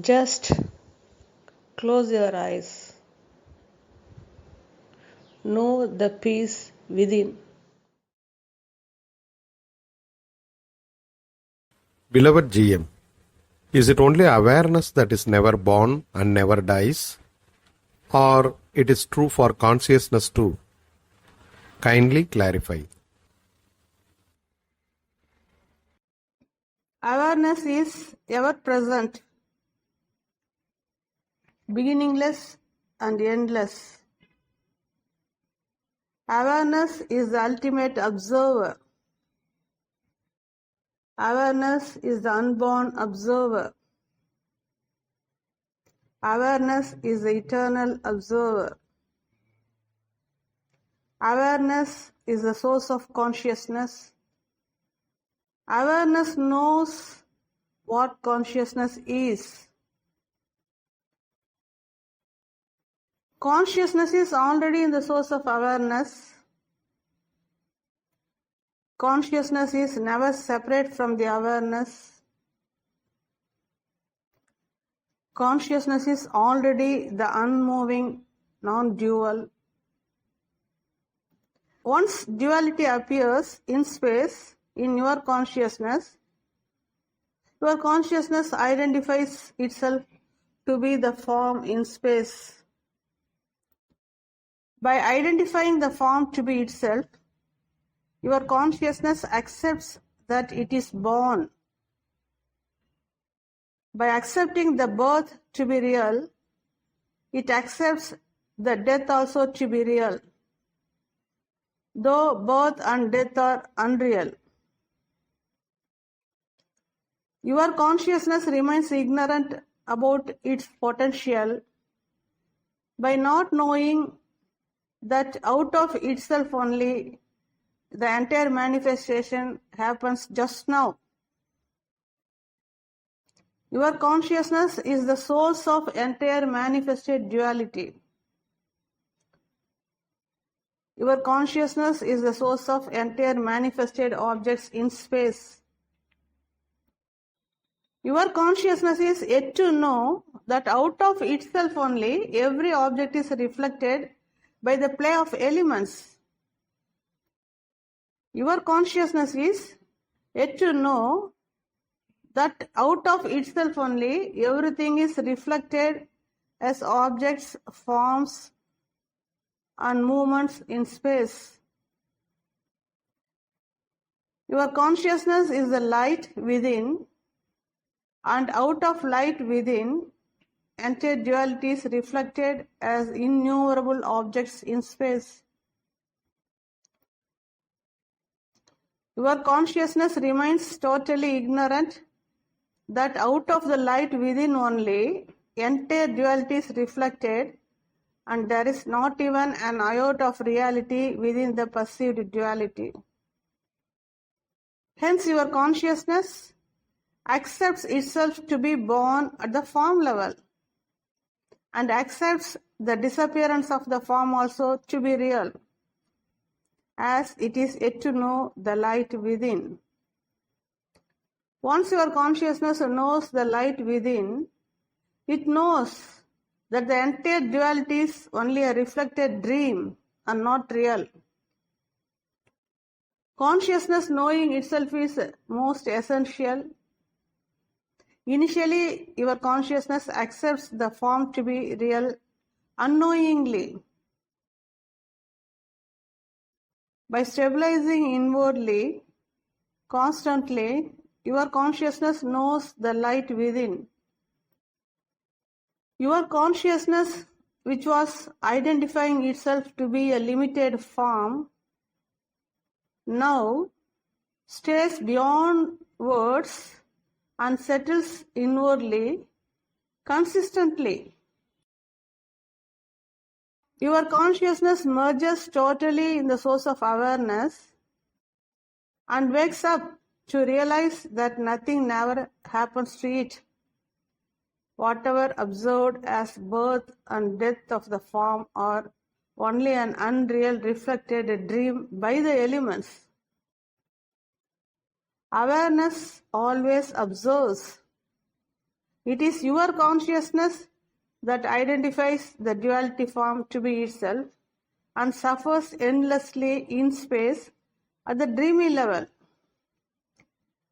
Just close your eyes. Know the peace within. Beloved GM, is it only awareness that is never born and never dies? Or it is true for consciousness too? Kindly clarify. Awareness is ever present, beginningless and endless. Awareness is the ultimate observer. Awareness is the unborn observer. Awareness is the eternal observer. Awareness is the source of consciousness. Awareness knows what consciousness is. Consciousness is already in the source of awareness. Consciousness is never separate from the awareness. Consciousness is already the unmoving, non-dual. Once duality appears in space, in your consciousness identifies itself to be the form in space. By identifying the form to be itself, your consciousness accepts that it is born. By accepting the birth to be real, it accepts the death also to be real, though birth and death are unreal. Your consciousness remains ignorant about its potential by not knowing that out of itself only the entire manifestation happens just now. Your consciousness is the source of entire manifested duality. Your consciousness is the source of entire manifested objects in space. Your consciousness is yet to know that out of itself only every object is reflected by the play of elements. Your consciousness is yet to know that out of itself only everything is reflected as objects, forms, and movements in space. Your consciousness is the light within, and out of light within, entire duality is reflected as innumerable objects in space. Your consciousness remains totally ignorant that out of the light within only, entire duality is reflected, and there is not even an iota of reality within the perceived duality. Hence, your consciousness accepts itself to be born at the form level and accepts the disappearance of the form also to be real, as it is yet to know the light within. Once your consciousness knows the light within, it knows that the entire duality is only a reflected dream and not real. Consciousness knowing itself is most essential. Initially, your consciousness accepts the form to be real unknowingly. By stabilizing inwardly, constantly, your consciousness knows the light within. Your consciousness, which was identifying itself to be a limited form, now stays beyond words and settles inwardly, consistently. Your consciousness merges totally in the source of awareness and wakes up to realize that nothing never happens to it. Whatever observed as birth and death of the form are only an unreal reflected dream by the elements. Awareness always observes. It is your consciousness that identifies the duality form to be itself and suffers endlessly in space at the dreamy level.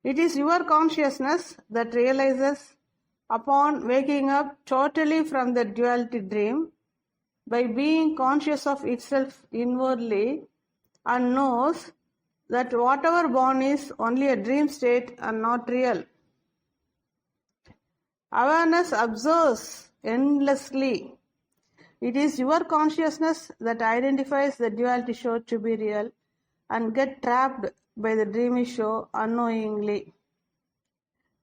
It is your consciousness that realizes upon waking up totally from the duality dream by being conscious of itself inwardly and knows that whatever born is only a dream state and not real. Awareness observes endlessly. It is your consciousness that identifies the duality show to be real and get trapped by the dreamy show unknowingly.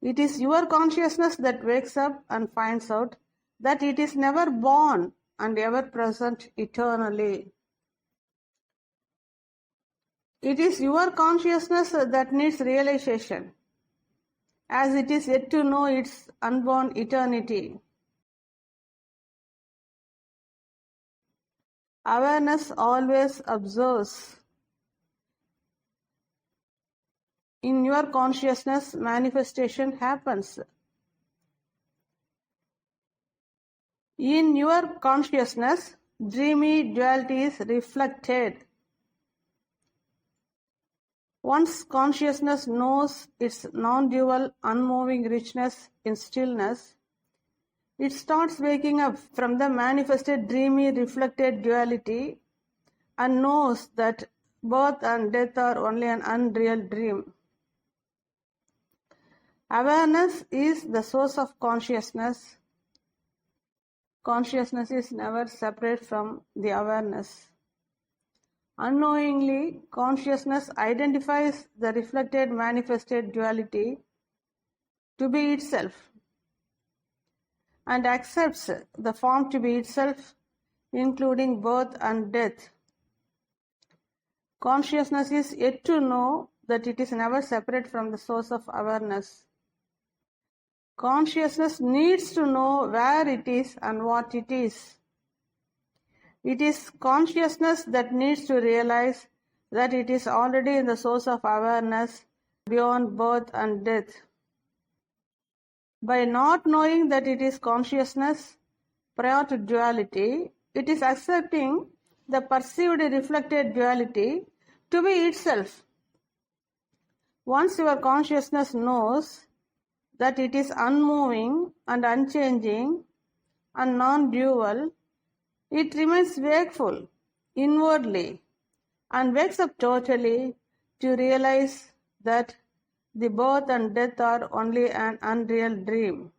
It is your consciousness that wakes up and finds out that it is never born and ever present eternally. It is your consciousness that needs realization, as it is yet to know its unborn eternity. Awareness always observes. In your consciousness, manifestation happens. In your consciousness, dreamy duality is reflected. Once consciousness knows its non-dual, unmoving richness in stillness, it starts waking up from the manifested, dreamy, reflected duality and knows that birth and death are only an unreal dream. Awareness is the source of consciousness. Consciousness is never separate from the awareness. Unknowingly, consciousness identifies the reflected, manifested duality to be itself and accepts the form to be itself, including birth and death. Consciousness is yet to know that it is never separate from the source of awareness. Consciousness needs to know where it is and what it is. It is consciousness that needs to realize that it is already in the source of awareness beyond birth and death. By not knowing that it is consciousness prior to duality, it is accepting the perceived reflected duality to be itself. Once your consciousness knows that it is unmoving and unchanging and non-dual, it remains wakeful inwardly and wakes up totally to realize that the birth and death are only an unreal dream.